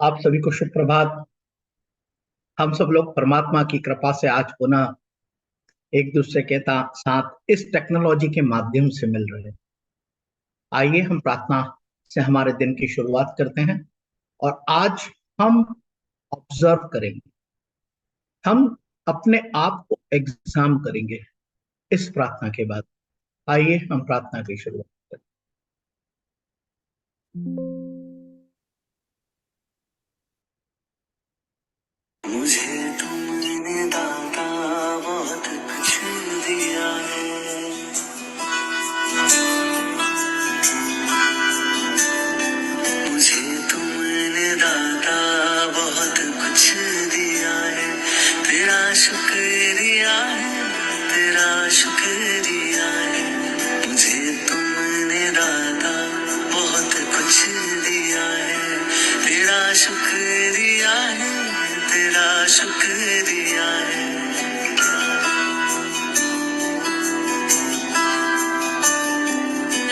आप सभी को शुभ प्रभात। हम सब लोग परमात्मा की कृपा से आज पुनः एक दूसरे के साथ इस टेक्नोलॉजी के माध्यम से मिल रहे हैं। आइए हम प्रार्थना से हमारे दिन की शुरुआत करते हैं और आज हम ऑब्जर्व करेंगे, हम अपने आप को एग्जाम करेंगे इस प्रार्थना के बाद। आइए हम प्रार्थना की शुरुआत करें। मुझे तुमने दाता बहुत कुछ दिया है। मुझे तुमने दाता बहुत कुछ दिया है। तेरा शुक्रिया है, तेरा शुक्रिया है। मुझे तुमने दाता बहुत कुछ दिया है। तेरा शुक्रिया है, तेरा शुक्रिया है।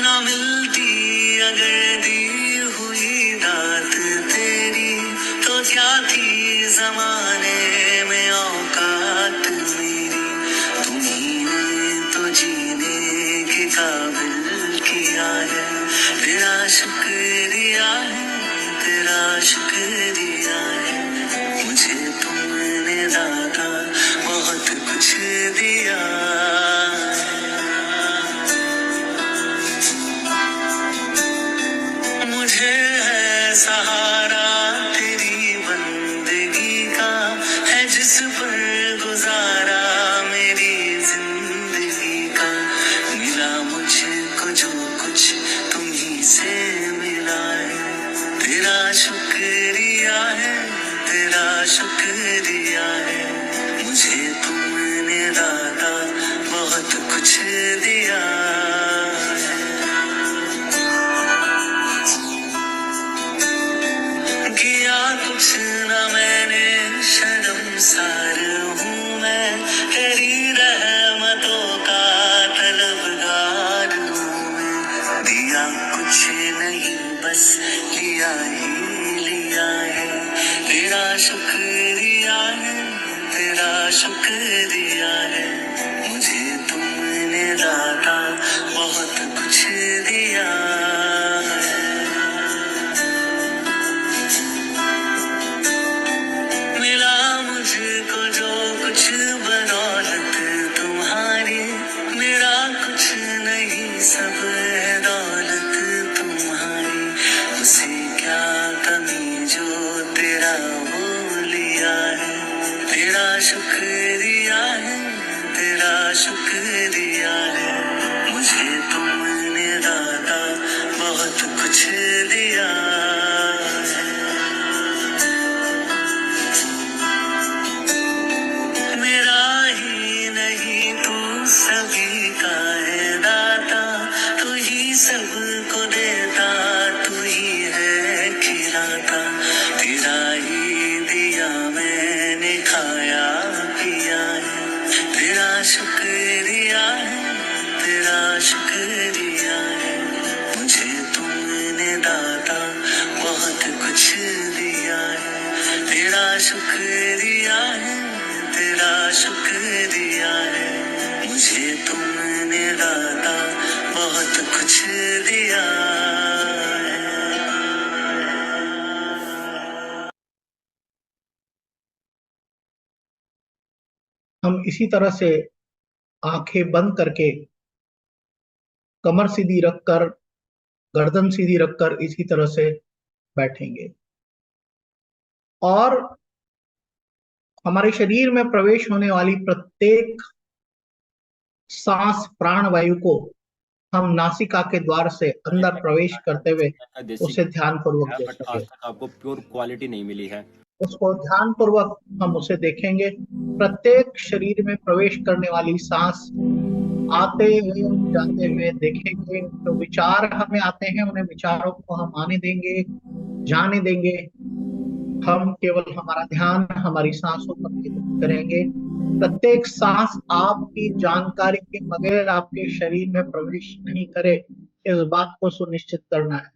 ना मिलती अगर दी हुई दात तेरी, तो क्या थी जमाने में औकात मेरी। तुम्ही ने तो जीने के काबिल किया है। तेरा शुक्रिया है, तेरा शुक्रिया है। मुझे तुमने दाता बहुत कुछ दिया है। मुझे है सहारा तेरी बंदगी का, है जिस पर गुजारा मेरी जिंदगी का। मिला मुझको जो कुछ तुम्ही से मिला है। तेरा शुक्रिया है, तेरा शुक्रिया है। मुझे तुमने दाता बहुत कुछ दिया है। किया कुछ न मैंने, शर्मसार हूँ मैं। तेरी रहमतों का तलबगार हूँ मैं। दिया कुछ नहीं बस लिया ही लिया है। तेरा शुक्रिया है, तेरा शुक्रिया है। मुझे तुमने दाता बहुत कुछ दिया है। मिला मुझको जो कुछ बदौलत तुम्हारी, मेरा कुछ नहीं सब है दौलत तुम्हारी। उसे क्या कमी जो तेरा वो लिया है। तेरा शुक्रिया है, तेरा शुक्रिया है। मुझे तुमने दाता बहुत कुछ दिया है। मेरा ही नहीं तू सभी का है दाता। तू ही सबको देता, तू ही है खिलाता। तेरा ही दिया मैंने खाया पिया है। तेरा शुक्रिया है, तेरा शुक्रिया है। मुझे तुमने दाता बहुत कुछ दिया है। तेरा शुक्रिया है, तेरा शुक्रिया है। मुझे तुमने दाता बहुत कुछ दिया है। हम इसी तरह से आंखें बंद करके, कमर सीधी रखकर, गर्दन सीधी रखकर इसी तरह से बैठेंगे और हमारे शरीर में प्रवेश होने वाली प्रत्येक सांस प्राणवायु को हम नासिका के द्वार से अंदर प्रवेश करते हुए उसे ध्यान पूर्वक बट आज देखेंगे। तक आपको प्योर क्वालिटी नहीं मिली है। उसको ध्यान पूर्वक हम उसे देखेंगे। प्रत्येक शरीर में प्रवेश करने वाली सांस आते हुए और जाते हुए देखेंगे। जो विचार हमें आते हैं उन्हें विचारों को हम आने देंगे, जाने देंगे। हम केवल हमारा ध्यान हमारी सांसों पर केंद्रित करेंगे। प्रत्येक सांस आपकी जानकारी के बगैर आपके शरीर में प्रवेश नहीं करे, इस बात को सुनिश्चित करना है।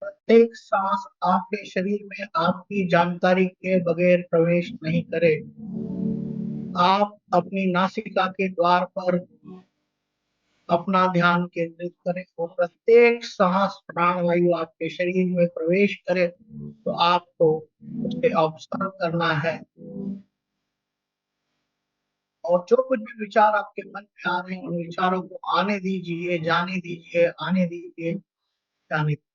प्रत्येक सांस आपके शरीर में आपकी जानकारी के बगैर प्रवेश नहीं करे। आप अपनी नासिका के द्वार पर अपना ध्यान केंद्रित करें और प्रत्येक सांस प्राणवायु आपके शरीर में प्रवेश करे तो आपको उसे ऑब्जर्व करना है। और जो कुछ भी विचार आपके मन में आ रहे हैं उन विचारों को आने दीजिए, जाने दीजिए, आने दीजिए, जाने दीजिए।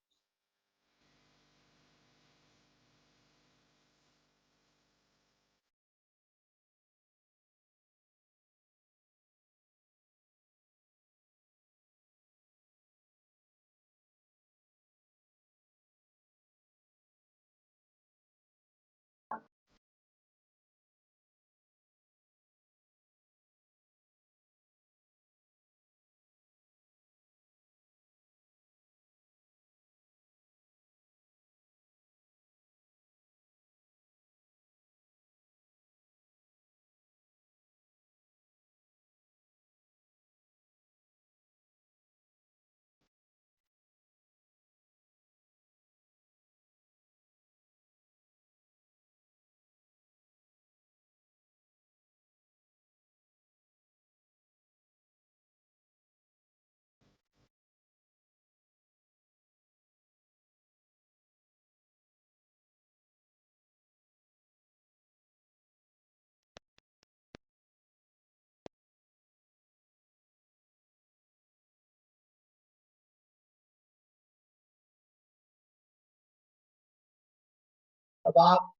अब आप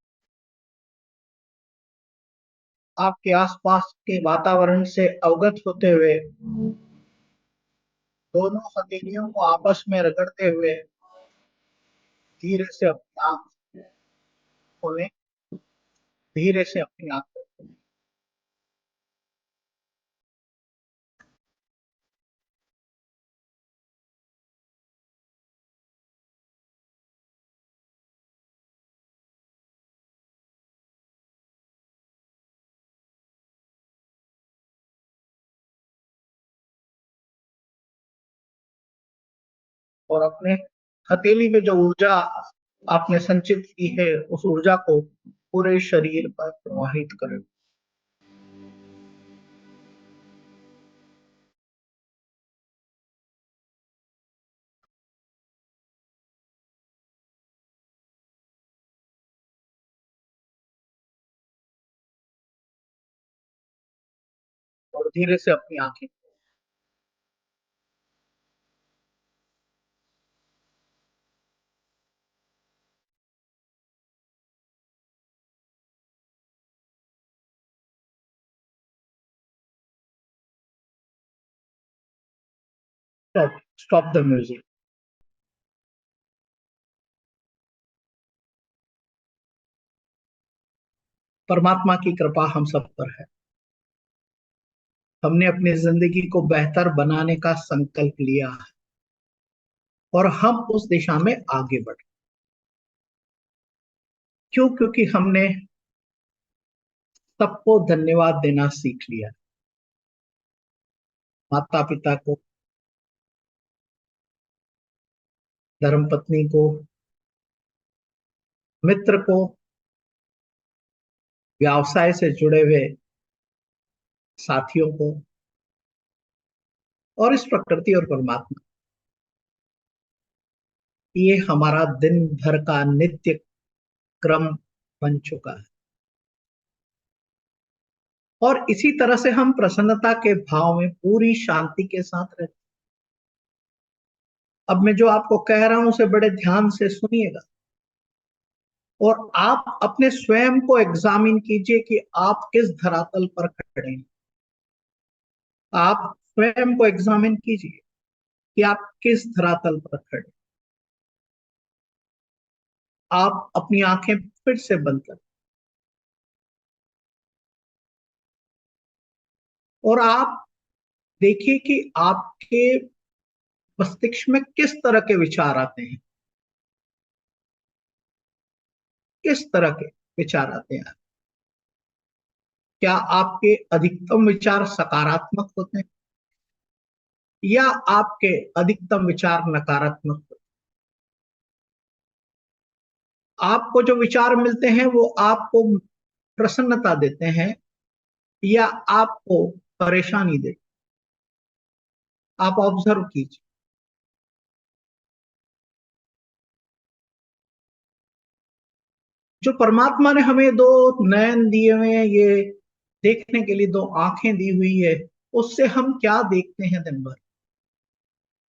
आपके आसपास के वातावरण से अवगत होते हुए दोनों हथेलियों को आपस में रगड़ते हुए धीरे से अपनी आंख खोलें। धीरे से अपनी आंख खोलें और अपने हथेली में जो ऊर्जा आपने संचित की है उस ऊर्जा को पूरे शरीर पर प्रवाहित करें। और धीरे से अपनी आंखें स्टॉप द म्यूजिक। परमात्मा की कृपा हम सब पर है। हमने अपनी जिंदगी को बेहतर बनाने का संकल्प लिया है और हम उस दिशा में आगे बढ़े। क्यों? क्योंकि हमने सबको धन्यवाद देना सीख लिया। माता पिता को, धर्मपत्नी को, मित्र को, व्यवसाय से जुड़े हुए साथियों को और इस प्रकृति और परमात्मा। ये हमारा दिन भर का नित्य क्रम बन चुका है और इसी तरह से हम प्रसन्नता के भाव में पूरी शांति के साथ रहते। अब मैं जो आपको कह रहा हूं उसे बड़े ध्यान से सुनिएगा और आप अपने स्वयं को एग्जामिन कीजिए कि आप किस धरातल पर खड़े हैं। आप स्वयं को एग्जामिन कीजिए कि आप किस धरातल पर खड़े। आप अपनी आंखें फिर से बंद करें और आप देखिए कि आपके मस्तिष्क में किस तरह के विचार आते हैं। किस तरह के विचार आते हैं? क्या आपके अधिकतम विचार सकारात्मक होते हैं या आपके अधिकतम विचार नकारात्मक होते हैं? आपको जो विचार मिलते हैं वो आपको प्रसन्नता देते हैं या आपको परेशानी देते, आप ऑब्जर्व कीजिए। जो परमात्मा ने हमें दो नयन दिए हुए हैं, ये देखने के लिए दो आंखें दी हुई है, उससे हम क्या देखते हैं दिन भर?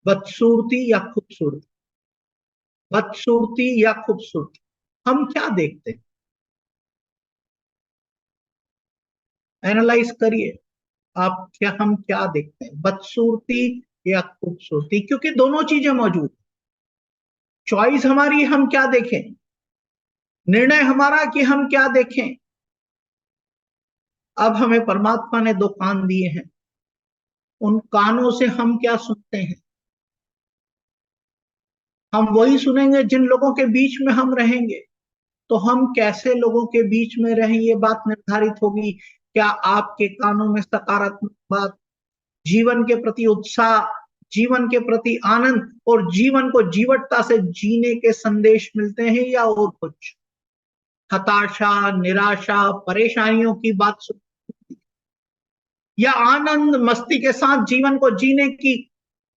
बदसूरती या खूबसूरती? बदसूरती या खूबसूरती? हम क्या देखते हैं? एनालाइज करिए आप, क्या हम क्या देखते हैं, बदसूरती या खूबसूरती? क्योंकि दोनों चीजें मौजूद। चॉइस हमारी, हम क्या देखें, निर्णय हमारा कि हम क्या देखें। अब हमें परमात्मा ने दो कान दिए हैं, उन कानों से हम क्या सुनते हैं? हम वही सुनेंगे जिन लोगों के बीच में हम रहेंगे। तो हम कैसे लोगों के बीच में रहें, ये बात निर्धारित होगी। क्या आपके कानों में सकारात्मक बात, जीवन के प्रति उत्साह, जीवन के प्रति आनंद और जीवन को जीवटता से जीने के संदेश मिलते हैं, या और कुछ हताशा, निराशा, परेशानियों की बात सुन, या आनंद मस्ती के साथ जीवन को जीने की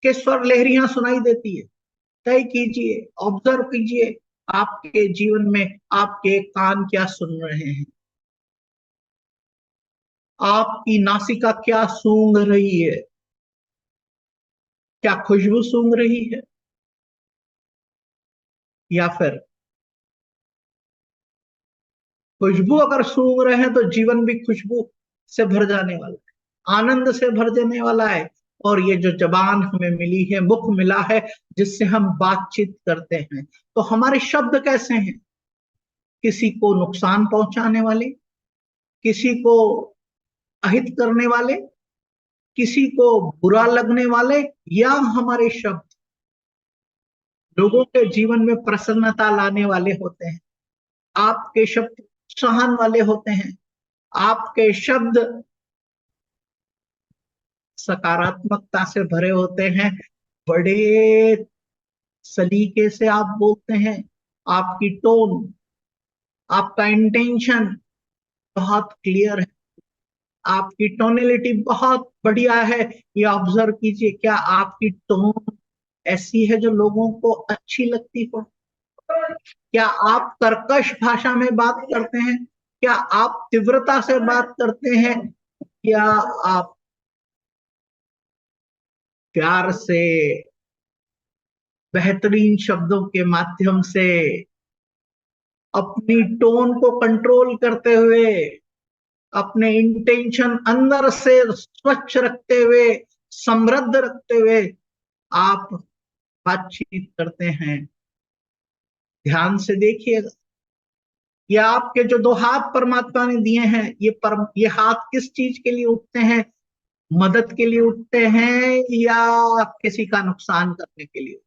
के स्वर लहरियां सुनाई देती है? तय कीजिए, ऑब्जर्व कीजिए, आपके जीवन में आपके कान क्या सुन रहे हैं, आपकी नासिका क्या सूंघ रही है, क्या खुशबू सूंघ रही है, या फिर खुशबू अगर सूंघ रहे हैं तो जीवन भी खुशबू से भर जाने वाला है, आनंद से भर जाने वाला है। और ये जो जबान हमें मिली है, मुख मिला है, जिससे हम बातचीत करते हैं, तो हमारे शब्द कैसे हैं? किसी को नुकसान पहुंचाने वाले, किसी को अहित करने वाले, किसी को बुरा लगने वाले, या हमारे शब्द लोगों के जीवन में प्रसन्नता लाने वाले होते हैं? आपके शब्द सहन वाले होते हैं, आपके शब्द सकारात्मकता से भरे होते हैं, बड़े सलीके से आप बोलते हैं, आपकी टोन, आपका इंटेंशन बहुत क्लियर है, आपकी टोनलिटी बहुत बढ़िया है। ये ऑब्जर्व कीजिए, क्या आपकी टोन ऐसी है जो लोगों को अच्छी लगती हो? क्या आप कर्कश भाषा में बात करते हैं? क्या आप तीव्रता से बात करते हैं? क्या आप प्यार से, बेहतरीन शब्दों के माध्यम से, अपनी टोन को कंट्रोल करते हुए, अपने इंटेंशन अंदर से स्वच्छ रखते हुए, समृद्ध रखते हुए आप बातचीत करते हैं? ध्यान से देखिएगा। ये आपके जो दो हाथ परमात्मा ने दिए हैं, ये हाथ किस चीज के लिए उठते हैं? मदद के लिए उठते हैं या किसी का नुकसान करने के लिए?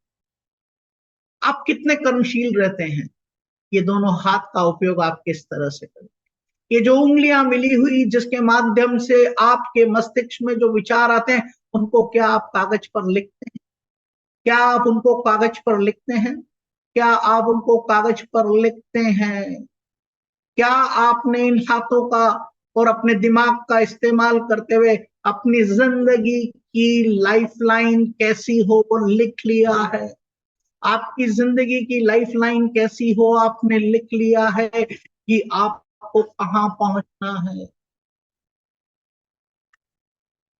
आप कितने कर्मशील रहते हैं? ये दोनों हाथ का उपयोग आप किस तरह से करें? ये जो उंगलियां मिली हुई, जिसके माध्यम से आपके मस्तिष्क में जो विचार आते हैं, उनको क्या आप कागज पर लिखते हैं? क्या आप उनको कागज पर लिखते हैं? क्या आप उनको कागज पर लिखते हैं? क्या आपने इन हाथों का और अपने दिमाग का इस्तेमाल करते हुए अपनी जिंदगी की लाइफलाइन कैसी हो वो लिख लिया है? आपकी जिंदगी की लाइफलाइन कैसी हो आपने लिख लिया है कि आपको कहां पहुंचना है?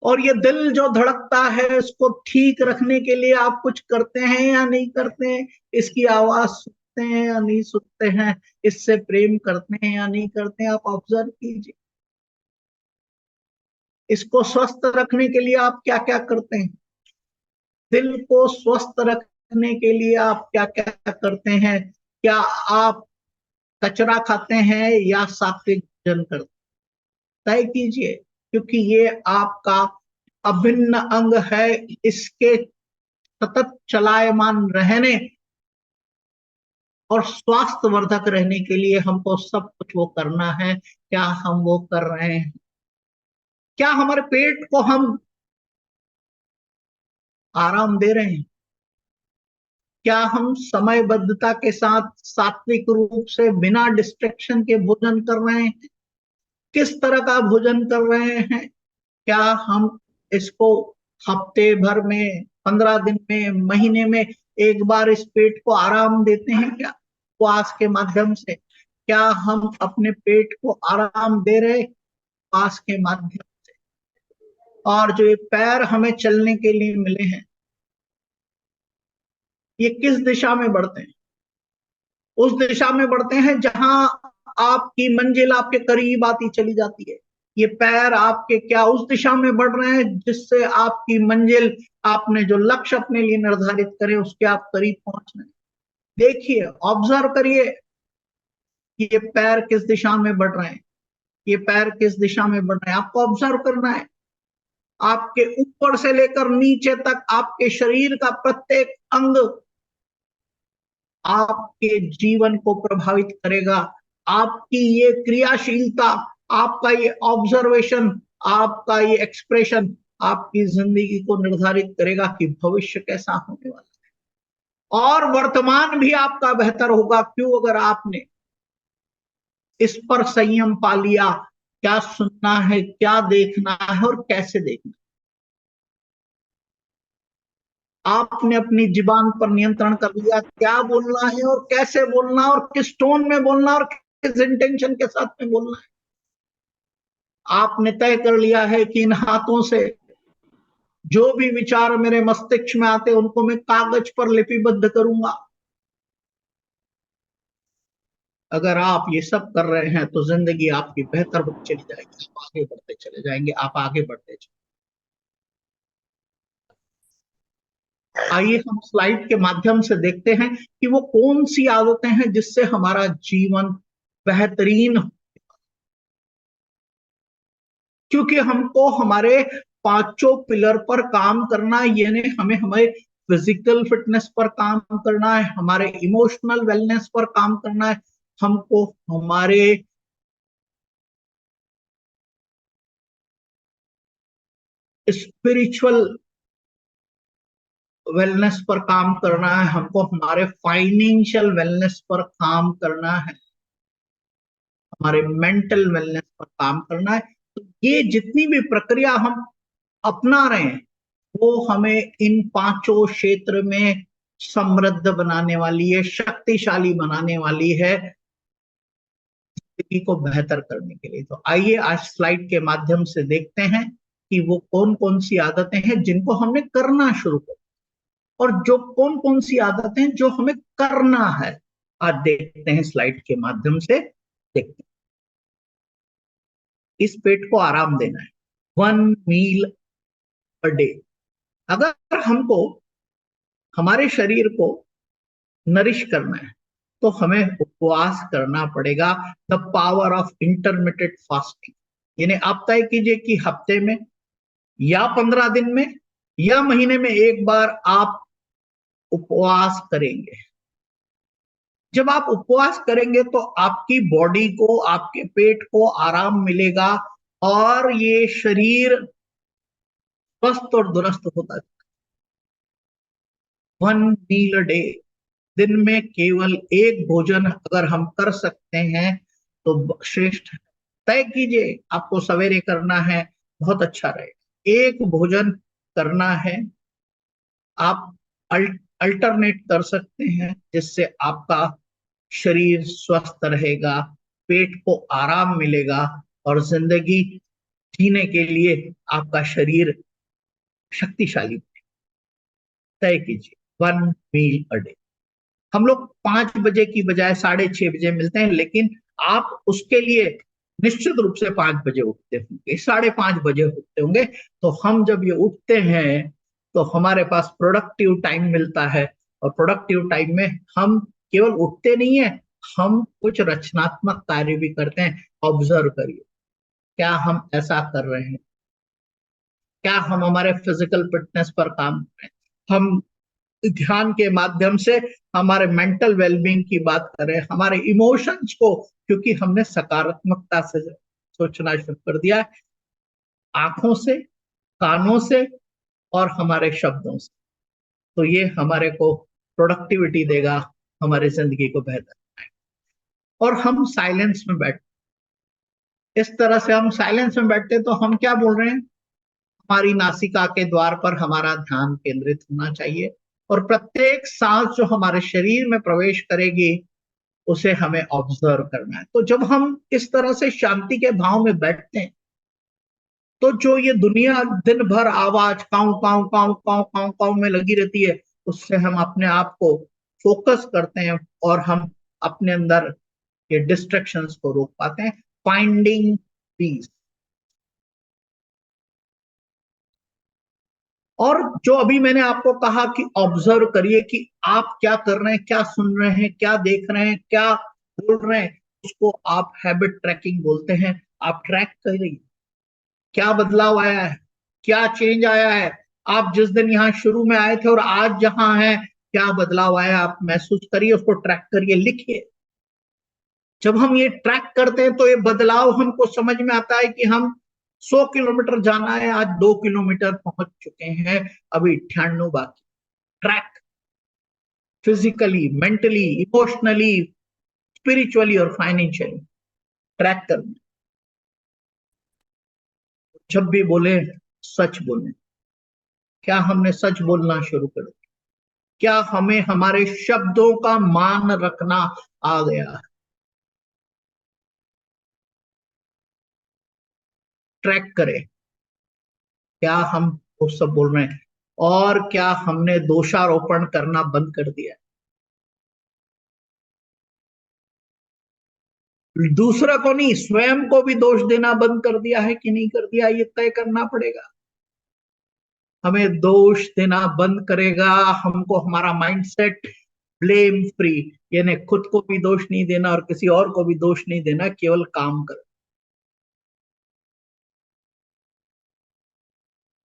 और ये दिल जो धड़कता है, इसको ठीक रखने के लिए आप कुछ करते हैं या नहीं करते हैं? इसकी आवाज सुनते हैं या नहीं सुनते हैं? इससे प्रेम करते हैं या नहीं करते हैं? आप ऑब्जर्व कीजिए। इसको स्वस्थ रखने के लिए आप क्या क्या करते हैं? दिल को स्वस्थ रखने के लिए आप क्या क्या करते हैं? क्या आप कचरा खाते हैं या सात्विक भोजन करते हैं? तय कीजिए, क्योंकि ये आपका अभिन्न अंग है। इसके सतत चलायमान रहने और स्वास्थ्यवर्धक रहने के लिए हमको सब कुछ वो करना है। क्या हम वो कर रहे हैं? क्या हमारे पेट को हम आराम दे रहे हैं? क्या हम समयबद्धता के साथ सात्विक रूप से बिना डिस्ट्रैक्शन के भोजन कर रहे हैं? किस तरह का भोजन कर रहे हैं? क्या हम इसको हफ्ते भर में, 15 दिन में, महीने में एक बार इस पेट को आराम देते हैं क्या उपवास के माध्यम से? क्या हम अपने पेट को आराम दे रहे उपवास के माध्यम? और जो ये पैर हमें चलने के लिए मिले हैं, ये किस दिशा में बढ़ते हैं? उस दिशा में बढ़ते हैं जहां आपकी मंजिल आपके करीब आती चली जाती है। ये पैर आपके क्या उस दिशा में बढ़ रहे हैं जिससे आपकी मंजिल, आपने जो लक्ष्य अपने लिए निर्धारित करे, उसके आप करीब पहुंच रहे हैं? देखिए, ऑब्जर्व करिए कि ये पैर किस दिशा में बढ़ रहे हैं, ये पैर किस दिशा में बढ़ रहे हैं, आपको ऑब्जर्व करना है। आपके ऊपर से लेकर नीचे तक आपके शरीर का प्रत्येक अंग आपके जीवन को प्रभावित करेगा। आपकी ये क्रियाशीलता, आपका ये ऑब्जर्वेशन, आपका ये एक्सप्रेशन आपकी जिंदगी को निर्धारित करेगा कि भविष्य कैसा होने वाला है। और वर्तमान भी आपका बेहतर होगा। क्यों? अगर आपने इस पर संयम पा लिया, क्या सुनना है, क्या देखना है और कैसे देखना है। आपने अपनी जुबान पर नियंत्रण कर लिया, क्या बोलना है और कैसे बोलना और किस टोन में बोलना और किस इंटेंशन के साथ में बोलना है। आपने तय कर लिया है कि इन हाथों से जो भी विचार मेरे मस्तिष्क में आते उनको मैं कागज पर लिपिबद्ध करूंगा। अगर आप ये सब कर रहे हैं तो जिंदगी आपकी बेहतर होती चली जाएगी, आप आगे बढ़ते चले जाएंगे, आप आगे बढ़ते चले। आइए हम स्लाइड के माध्यम से देखते हैं कि वो कौन सी आदतें हैं जिससे हमारा जीवन बेहतरीन हो। क्योंकि हमको हमारे पांचों पिलर पर काम करना है। यानी हमें हमारे फिजिकल फिटनेस पर काम करना है, हमारे इमोशनल वेलनेस पर काम करना है, हमको हमारे स्पिरिचुअल वेलनेस पर काम करना है, हमको हमारे फाइनेंशियल वेलनेस पर काम करना है, हमारे मेंटल वेलनेस पर काम करना है। तो ये जितनी भी प्रक्रिया हम अपना रहे हैं वो हमें इन पांचों क्षेत्र में समृद्ध बनाने वाली है, शक्तिशाली बनाने वाली है जिंदगी को बेहतर करने के लिए। तो आइए आज स्लाइड के माध्यम से देखते हैं कि वो कौन कौन सी आदतें हैं जिनको हमने करना शुरू कर, और जो कौन कौन सी आदतें जो हमें करना है। आज देखते हैं स्लाइड के माध्यम से, देखते हैं। इस पेट को आराम देना है, 1 मील अ डे। अगर हमको हमारे शरीर को नरिश करना है तो हमें उपवास करना पड़ेगा, द पावर ऑफ इंटरमिटेड फास्टिंग। यानी आप तय कीजिए कि हफ्ते में या 15 दिन में या महीने में एक बार आप उपवास करेंगे। जब आप उपवास करेंगे तो आपकी बॉडी को, आपके पेट को आराम मिलेगा और ये शरीर स्वस्थ और दुरुस्त होता है। 1 मील अ डे, दिन में केवल एक भोजन अगर हम कर सकते हैं तो श्रेष्ठ है। तय कीजिए आपको सवेरे करना है, बहुत अच्छा रहेगा। एक भोजन करना है, आप अल्टरनेट कर सकते हैं जिससे आपका शरीर स्वस्थ रहेगा, पेट को आराम मिलेगा और जिंदगी जीने के लिए आपका शरीर शक्तिशाली। तय कीजिए 1 मील अ डे। हम लोग 5 बजे की बजाय 6:30 बजे मिलते हैं, लेकिन आप उसके लिए निश्चित रूप से 5 बजे उठते होंगे, 5:30 बजे उठते होंगे। तो हम जब ये उठते हैं तो हमारे पास प्रोडक्टिव टाइम मिलता है, और प्रोडक्टिव टाइम में हम केवल उठते नहीं है, हम कुछ रचनात्मक कार्य भी करते हैं। ऑब्जर्व करिए, क्या हम ऐसा कर रहे हैं? क्या हम हमारे फिजिकल फिटनेस पर काम कर रहे हैं? हम ध्यान के माध्यम से हमारे मेंटल वेलबींग की बात करें, हमारे इमोशंस को, क्योंकि हमने सकारात्मकता से सोचना शुरू कर दिया है, आंखों से, कानों से और हमारे शब्दों से। तो ये हमारे को प्रोडक्टिविटी देगा, हमारी जिंदगी को बेहतर बनाएगा। और हम साइलेंस में बैठ, इस तरह से हम साइलेंस में बैठते तो हम क्या बोल रहे हैं, हमारी नासिका के द्वार पर हमारा ध्यान केंद्रित होना चाहिए और प्रत्येक सांस जो हमारे शरीर में प्रवेश करेगी उसे हमें ऑब्जर्व करना है। तो जब हम इस तरह से शांति के भाव में बैठते हैं तो जो ये दुनिया दिन भर आवाज काऊ काऊ काऊ काऊ काऊ काऊ में लगी रहती है, उससे हम अपने आप को फोकस करते हैं और हम अपने अंदर ये डिस्ट्रैक्शंस को रोक पाते हैं। Finding peace. और जो अभी मैंने आपको कहा कि ऑब्जर्व करिए कि आप क्या कर रहे हैं, क्या सुन रहे हैं, क्या देख रहे हैं, क्या बोल रहे हैं, उसको आप हैबिट ट्रैकिंग बोलते हैं। आप ट्रैक करिए क्या बदलाव आया है, क्या चेंज आया है। आप जिस दिन यहाँ शुरू में आए थे और आज जहां हैं, क्या बदलाव आया, आप महसूस करिए, उसको ट्रैक करिए, लिखिए। जब हम ये ट्रैक करते हैं तो ये बदलाव हमको समझ में आता है कि हम 100 किलोमीटर जाना है, आज 2 किलोमीटर पहुंच चुके हैं, अभी 98 बाकी। Track physically, mentally, emotionally, spiritually और फाइनेंशियली ट्रैक करना। जब भी बोले सच बोले। क्या हमने सच बोलना शुरू कर दिया? क्या हमें हमारे शब्दों का मान रखना आ गया है? ट्रैक करें क्या हम वो सब बोल रहे हैं, और क्या हमने दोषारोपण करना बंद कर दिया है? दूसरा को नहीं, स्वयं को भी दोष देना बंद कर दिया है कि नहीं कर दिया, ये तय करना पड़ेगा। हमें दोष देना बंद करेगा, हमको हमारा माइंडसेट ब्लेम फ्री, यानी खुद को भी दोष नहीं देना और किसी और को भी दोष नहीं देना, केवल काम कर।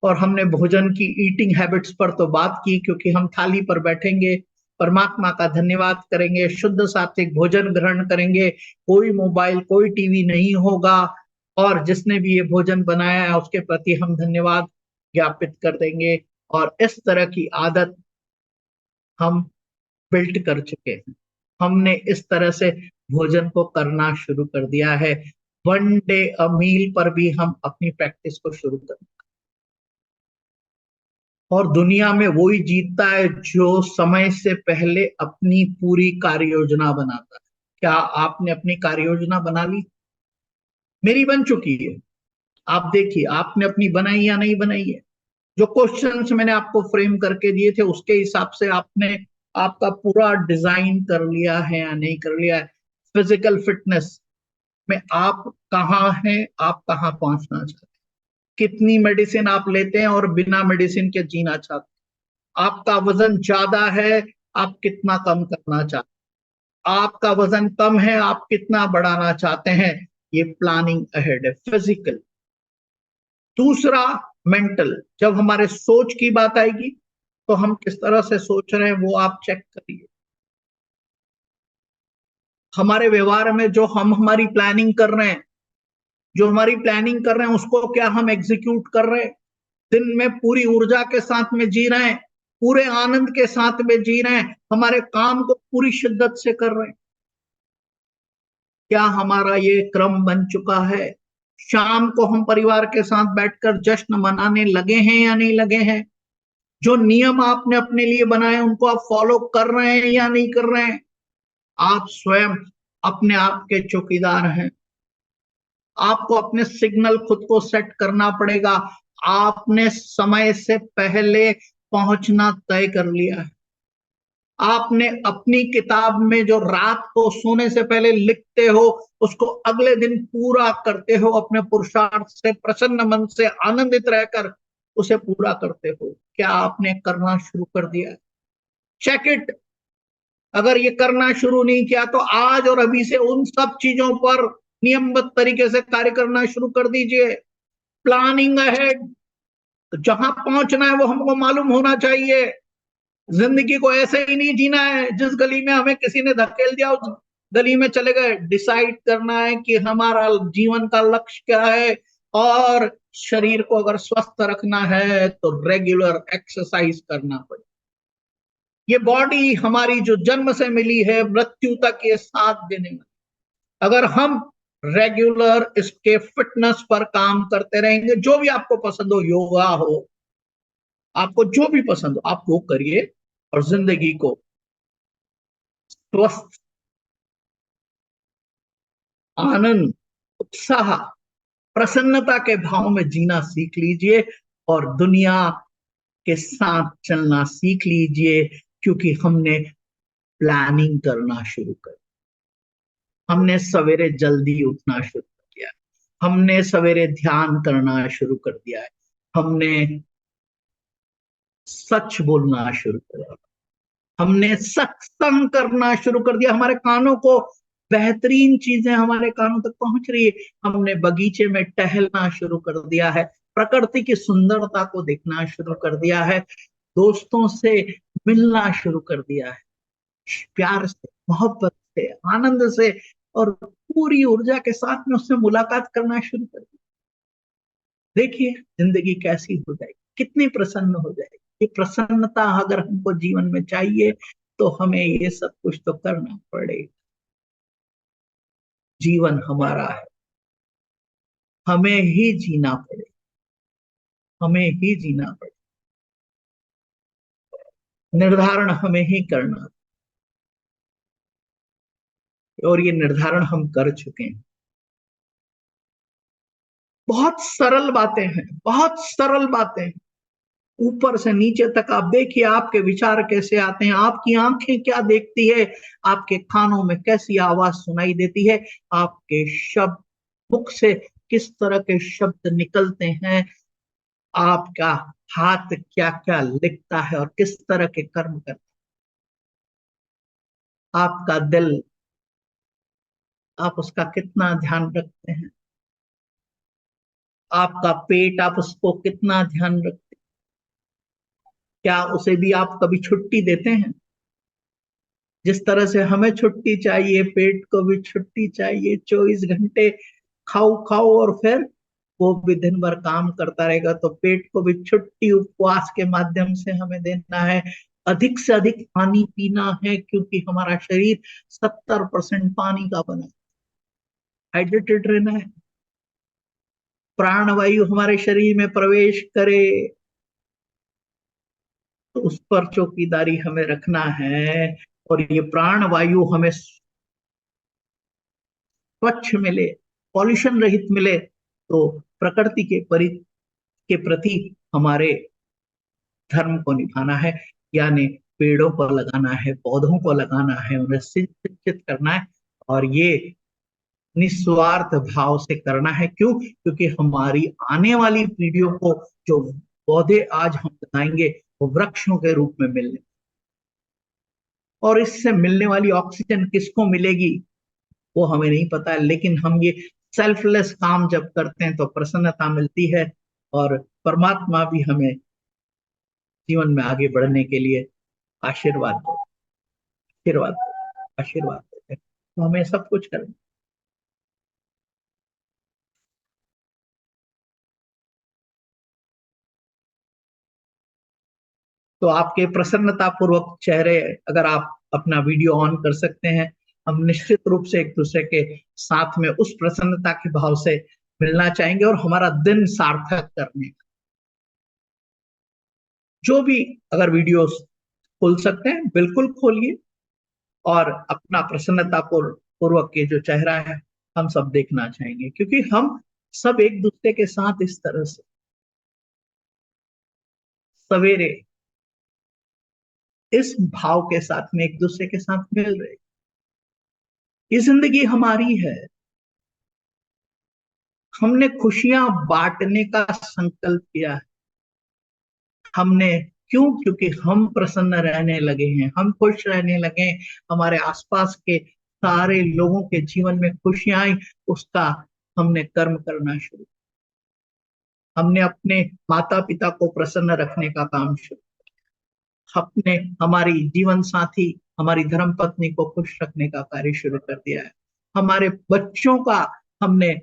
और हमने भोजन की ईटिंग हैबिट्स पर तो बात की, क्योंकि हम थाली पर बैठेंगे, परमात्मा का धन्यवाद करेंगे, शुद्ध सात्विक भोजन ग्रहण करेंगे, कोई मोबाइल कोई टीवी नहीं होगा, और जिसने भी ये भोजन बनाया है उसके प्रति हम धन्यवाद ज्ञापित कर देंगे। और इस तरह की आदत हम बिल्ट कर चुके हैं। हमने इस तरह से भोजन को करना शुरू कर दिया है। 1 डे अ मील पर भी हम अपनी प्रैक्टिस को शुरू कर। और दुनिया में वही जीतता है जो समय से पहले अपनी पूरी कार्य योजना बनाता है। क्या आपने अपनी कार्य योजना बना ली? मेरी बन चुकी है। आप देखिए आपने अपनी बनाई या नहीं बनाई है। जो क्वेश्चंस मैंने आपको फ्रेम करके दिए थे उसके हिसाब से आपने आपका पूरा डिजाइन कर लिया है या नहीं कर लिया है। फिजिकल फिटनेस में आप कहाँ हैं, आप कहाँ पहुंचना चाहते हैं, कितनी मेडिसिन आप लेते हैं और बिना मेडिसिन के जीना चाहते हैं, आपका वजन ज्यादा है, आप कितना कम करना चाहते हैं, आपका वजन कम है, आप कितना बढ़ाना चाहते हैं। ये प्लानिंग अहेड है, फिजिकल। दूसरा मेंटल, जब हमारे सोच की बात आएगी तो हम किस तरह से सोच रहे हैं वो आप चेक करिए। हमारे व्यवहार में जो हम हमारी प्लानिंग कर रहे हैं, जो हमारी प्लानिंग कर रहे हैं उसको क्या हम एग्जीक्यूट कर रहे हैं? दिन में पूरी ऊर्जा के साथ में जी रहे हैं, पूरे आनंद के साथ में जी रहे हैं, हमारे काम को पूरी शिद्दत से कर रहे हैं? क्या हमारा ये क्रम बन चुका है? शाम को हम परिवार के साथ बैठकर जश्न मनाने लगे हैं या नहीं लगे हैं? जो नियम आपने अपने लिए बनाए उनको आप फॉलो कर रहे हैं या नहीं कर रहे हैं? आप स्वयं अपने आप के चौकीदार हैं। आपको अपने सिग्नल खुद को सेट करना पड़ेगा। आपने समय से पहले पहुंचना तय कर लिया है। आपने अपनी किताब में जो रात को सोने से पहले लिखते हो उसको अगले दिन पूरा करते हो, अपने पुरुषार्थ से, प्रसन्न मन से, आनंदित रहकर उसे पूरा करते हो। क्या आपने करना शुरू कर दिया है? Check it. अगर ये करना शुरू नहीं किया तो आज और अभी से उन सब चीजों पर नियमबद्ध तरीके से कार्य करना शुरू कर दीजिए। प्लानिंग अहेड, जहां पहुंचना है वो हमको मालूम होना चाहिए। जिंदगी को ऐसे ही नहीं जीना है जिस गली में हमें किसी ने धकेल दिया उस गली में चले गए। डिसाइड करना है कि हमारा जीवन का लक्ष्य क्या है, और शरीर को अगर स्वस्थ रखना है तो रेगुलर एक्सरसाइज करना पड़ेगा। ये बॉडी हमारी जो जन्म से मिली है मृत्यु तक ये साथ देने वाली। अगर हम रेगुलर इसके फिटनेस पर काम करते रहेंगे, जो भी आपको पसंद हो, योगा हो, आपको जो भी पसंद हो आप वो करिए और जिंदगी को स्वस्थ, आनंद, उत्साह, प्रसन्नता के भाव में जीना सीख लीजिए और दुनिया के साथ चलना सीख लीजिए, क्योंकि हमने प्लानिंग करना शुरू कर, हमने सवेरे जल्दी उठना शुरू कर दिया, हमने सवेरे ध्यान करना शुरू कर दिया है, हमने सच बोलना शुरू कर दिया, हमने सत्संग करना शुरू कर दिया, हमारे कानों को बेहतरीन चीजें हमारे कानों तक पहुंच रही है, हमने बगीचे में टहलना शुरू कर दिया है, प्रकृति की सुंदरता को देखना शुरू कर दिया है, दोस्तों से मिलना शुरू कर दिया है, प्यार से, मोहब्बत से, आनंद से और पूरी ऊर्जा के साथ में उससे मुलाकात करना शुरू कर दिया। देखिए जिंदगी कैसी हो जाएगी, कितनी प्रसन्न हो जाएगी। ये प्रसन्नता अगर हमको जीवन में चाहिए तो हमें ये सब कुछ तो करना पड़ेगा। जीवन हमारा है, हमें ही जीना पड़ेगा, हमें ही जीना पड़ेगा, निर्धारण हमें ही करना, और ये निर्धारण हम कर चुके हैं। बहुत सरल बातें हैं, बहुत सरल बातें हैं, ऊपर से नीचे तक आप देखिए आपके विचार कैसे आते हैं, आपकी आंखें क्या देखती है, आपके कानों में कैसी आवाज सुनाई देती है, आपके शब्द मुख से किस तरह के शब्द निकलते हैं, आपका हाथ क्या क्या लिखता है और किस तरह के कर्म करता है, आपका दिल, आप उसका कितना ध्यान रखते हैं, आपका पेट, आप उसको कितना ध्यान रखते हैं, क्या उसे भी आप कभी छुट्टी देते हैं? जिस तरह से हमें छुट्टी चाहिए, पेट को भी छुट्टी चाहिए, 24 घंटे खाओ खाओ और फिर वो भी दिन भर काम करता रहेगा, तो पेट को भी छुट्टी उपवास के माध्यम से हमें देना है। अधिक से अधिक पानी पीना है, क्योंकि हमारा शरीर 70% पानी का बना है, हाइड्रेटेड रहना है। प्राणवायु हमारे शरीर में प्रवेश करे तो उस पर चौकीदारी हमें रखना है, और ये प्राण वायु हमें स्वच्छ मिले, पॉल्यूशन रहित मिले, तो प्रकृति के प्रति हमारे धर्म को निभाना है, यानी पेड़ों को लगाना है, पौधों को लगाना है, उन्हें सिंचित करना है, और ये निस्वार्थ भाव से करना है। क्यों? क्योंकि हमारी आने वाली पीढ़ियों को जो पौधे आज हम लगाएंगे वो वृक्षों के रूप में मिलने, और इससे मिलने वाली ऑक्सीजन किसको मिलेगी वो हमें नहीं पता है, लेकिन हम ये सेल्फलेस काम जब करते हैं तो प्रसन्नता मिलती है, और परमात्मा भी हमें जीवन में आगे बढ़ने के लिए आशीर्वाद दे, आशीर्वाद आशीर्वाद देते हैं, तो हमें सब कुछ करना। तो आपके प्रसन्नता पूर्वक चेहरे, अगर आप अपना वीडियो ऑन कर सकते हैं, हम निश्चित रूप से एक दूसरे के साथ में उस प्रसन्नता के भाव से मिलना चाहेंगे और हमारा दिन सार्थक करने का। जो भी अगर वीडियो खोल सकते हैं बिल्कुल खोलिए, और अपना प्रसन्नता पूर्वक के जो चेहरा है हम सब देखना चाहेंगे, क्योंकि हम सब एक दूसरे के साथ इस तरह से सवेरे इस भाव के साथ में एक दूसरे के साथ मिल रहे। ये जिंदगी हमारी है, हमने खुशियां बांटने का संकल्प किया है। हमने क्यों? क्योंकि हम प्रसन्न रहने लगे हैं, हम खुश रहने लगे, हमारे आसपास के सारे लोगों के जीवन में खुशियां आई, उसका हमने कर्म करना शुरू, हमने अपने माता पिता को प्रसन्न रखने का काम शुरू, अपने हमारी जीवन साथी, हमारी धर्म पत्नी को खुश रखने का कार्य शुरू कर दिया है, हमारे बच्चों का हमने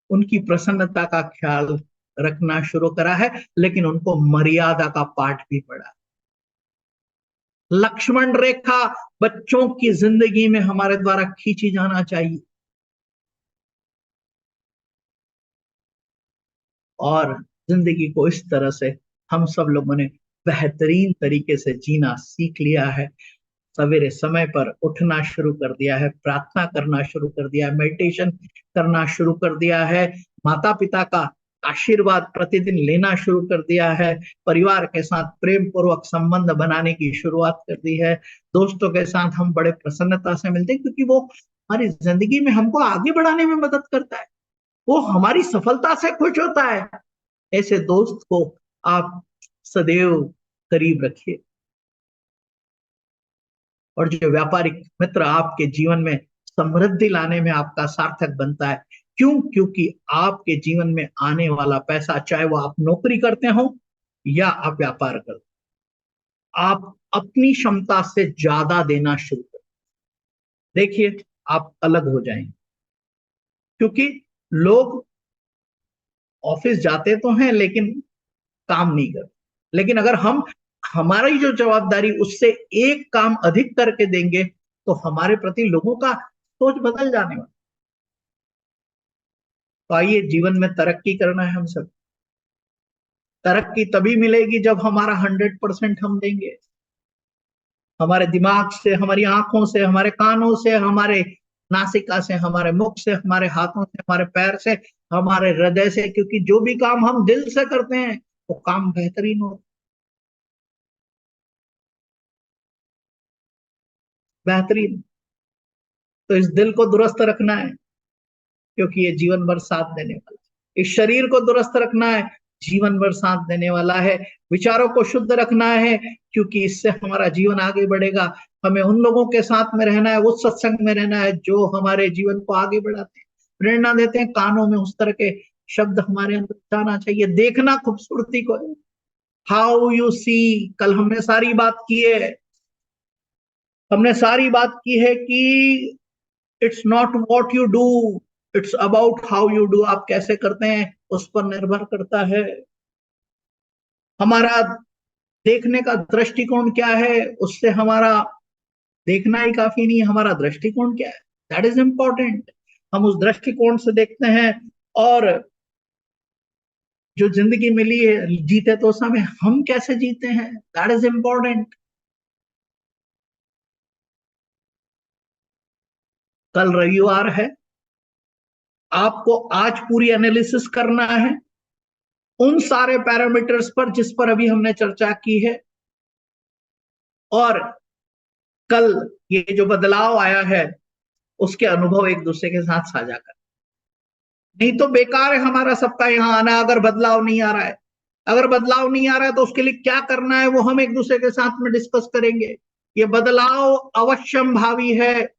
उनकी प्रसन्नता का ख्याल रखना शुरू करा है, लेकिन उनको मर्यादा का पाठ भी पढ़ा। लक्ष्मण रेखा बच्चों की जिंदगी में हमारे द्वारा खींची जाना चाहिए और जिंदगी को इस तरह से हम सब लोगों ने बेहतरीन तरीके से जीना सीख लिया है। सवेरे समय पर उठना शुरू कर दिया है, प्रार्थना करना शुरू कर दिया है, मेडिटेशन करना शुरू कर दिया है, माता पिता का आशीर्वाद प्रतिदिन लेना शुरू कर दिया है, परिवार के साथ प्रेम पूर्वक संबंध बनाने की शुरुआत कर दी है। दोस्तों के साथ हम बड़े प्रसन्नता से मिलते हैं क्योंकि वो हमारी जिंदगी में हमको आगे बढ़ाने में मदद करता है, वो हमारी सफलता से खुश होता है। ऐसे दोस्त को आप सदैव करीब रखिए। और जो व्यापारिक मित्र आपके जीवन में समृद्धि लाने में आपका सार्थक बनता है, क्यों? क्योंकि आपके जीवन में आने वाला पैसा, चाहे वो आप नौकरी करते हो या आप व्यापार करते हो, आप अपनी क्षमता से ज्यादा देना शुरू करें। देखिए, आप अलग हो जाएंगे क्योंकि लोग ऑफिस जाते तो हैं लेकिन काम नहीं करते। लेकिन अगर हम हमारी जो जवाबदारी उससे एक काम अधिक करके देंगे तो हमारे प्रति लोगों का सोच बदल जाने वाला। तो आइए, जीवन में तरक्की करना है हम सब। तरक्की तभी मिलेगी जब हमारा 100% हम देंगे, हमारे दिमाग से, हमारी आंखों से, हमारे कानों से, हमारे नासिका से, हमारे मुख से, हमारे हाथों से, हमारे पैर से, हमारे हृदय से। क्योंकि जो भी काम हम दिल से करते हैं वो काम बेहतरीन हो, बेहतरीन। तो इस दिल को दुरुस्त रखना है क्योंकि ये जीवन भर साथ देने वाला है। इस शरीर को दुरुस्त रखना है, जीवन भर साथ देने वाला है। विचारों को शुद्ध रखना है क्योंकि इससे हमारा जीवन आगे बढ़ेगा। हमें उन लोगों के साथ में रहना है, उस सत्संग में रहना है जो हमारे जीवन को आगे बढ़ाते हैं, प्रेरणा देते हैं। कानों में उस तरह के शब्द हमारे अंदर जाना चाहिए। देखना खूबसूरती को, हाउ यू सी। कल हमने सारी बात की है, हमने सारी बात की है कि it's not what you do, it's about how you do. आप कैसे करते हैं उस पर निर्भर करता है। हमारा देखने का दृष्टिकोण क्या है, उससे हमारा देखना ही काफी नहीं है, हमारा दृष्टिकोण क्या है, दैट इज इंपॉर्टेंट। हम उस दृष्टिकोण से देखते हैं और जो जिंदगी मिली है जीते तो समय हम कैसे जीते हैं, दैट इज इंपॉर्टेंट। कल रविवार है, आपको आज पूरी एनालिसिस करना है उन सारे पैरामीटर्स पर जिस पर अभी हमने चर्चा की है। और कल ये जो बदलाव आया है उसके अनुभव एक दूसरे के साथ साझा कर। नहीं तो बेकार है हमारा सबका यहाँ आना अगर बदलाव नहीं आ रहा है। अगर बदलाव नहीं आ रहा है तो उसके लिए क्या करना है वो हम एक दूसरे के साथ में डिस्कस करेंगे। ये बदलाव अवश्यम भावी है,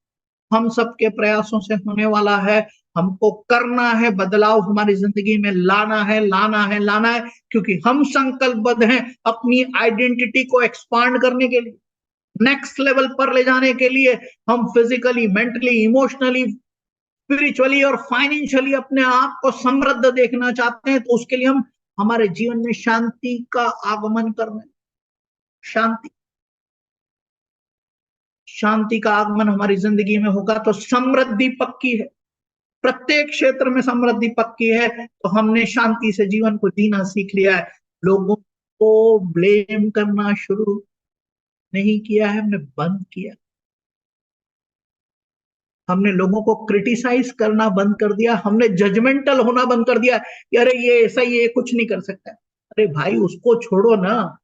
हम सबके प्रयासों से होने वाला है। हमको करना है, बदलाव हमारी जिंदगी में लाना है, लाना है, लाना है। क्योंकि हम संकल्पबद्ध हैं अपनी आइडेंटिटी को एक्सपांड करने के लिए, नेक्स्ट लेवल पर ले जाने के लिए। हम फिजिकली, मेंटली, इमोशनली, स्पिरिचुअली और फाइनेंशियली अपने आप को समृद्ध देखना चाहते हैं। तो उसके लिए हम हमारे जीवन में शांति का आगमन कर रहे हैं। शांति, शांति का आगमन हमारी जिंदगी में होगा तो समृद्धि पक्की है, प्रत्येक क्षेत्र में समृद्धि पक्की है। तो हमने शांति से जीवन को जीना सीख लिया है। लोगों को ब्लेम करना शुरू नहीं किया है, हमने बंद किया। हमने लोगों को क्रिटिसाइज करना बंद कर दिया, हमने जजमेंटल होना बंद कर दिया कि अरे ये ऐसा, ये कुछ नहीं कर सकता। अरे भाई, उसको छोड़ो ना,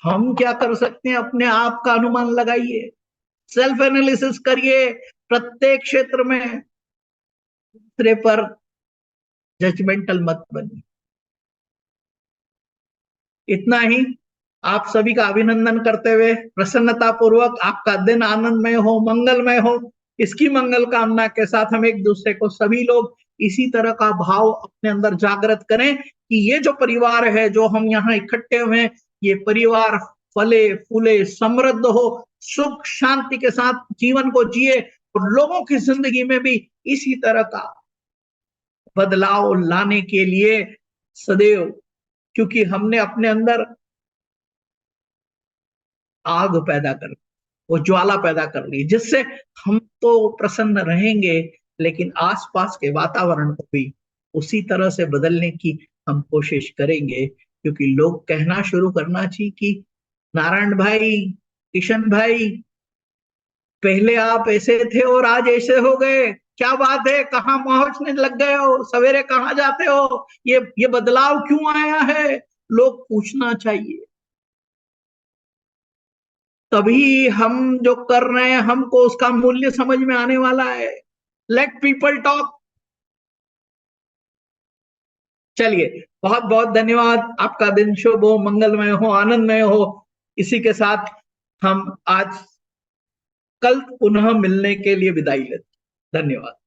हम क्या कर सकते हैं अपने आप का अनुमान लगाइए, सेल्फ एनालिसिस करिए। प्रत्येक क्षेत्र में दूसरे पर जजमेंटल मत बनिए। इतना ही, आप सभी का अभिनंदन करते हुए प्रसन्नता पूर्वक आपका दिन आनंदमय हो, मंगलमय हो, इसकी मंगल कामना के साथ हम एक दूसरे को, सभी लोग इसी तरह का भाव अपने अंदर जागृत करें कि ये जो परिवार है, जो हम यहाँ इकट्ठे हुए हैं, ये परिवार फले फूले, समृद्ध हो, सुख शांति के साथ जीवन को जिए और लोगों की जिंदगी में भी इसी तरह का बदलाव लाने के लिए सदैव, क्योंकि हमने अपने अंदर आग पैदा कर, वो ज्वाला पैदा कर ली, जिससे हम तो प्रसन्न रहेंगे लेकिन आसपास के वातावरण को भी उसी तरह से बदलने की हम कोशिश करेंगे। क्योंकि लोग कहना शुरू करना चाहिए कि नारायण भाई, किशन भाई, पहले आप ऐसे थे और आज ऐसे हो गए, क्या बात है, कहाँ पहुंचने लग गए हो, सवेरे कहाँ जाते हो, ये बदलाव क्यों आया है, लोग पूछना चाहिए। तभी हम जो कर रहे हैं हमको उसका मूल्य समझ में आने वाला है। Let people talk. चलिए, बहुत बहुत धन्यवाद। आपका दिन शुभ हो, मंगलमय हो, आनंदमय हो। इसी के साथ हम आज कल पुनः मिलने के लिए विदाई लेते हैं। धन्यवाद।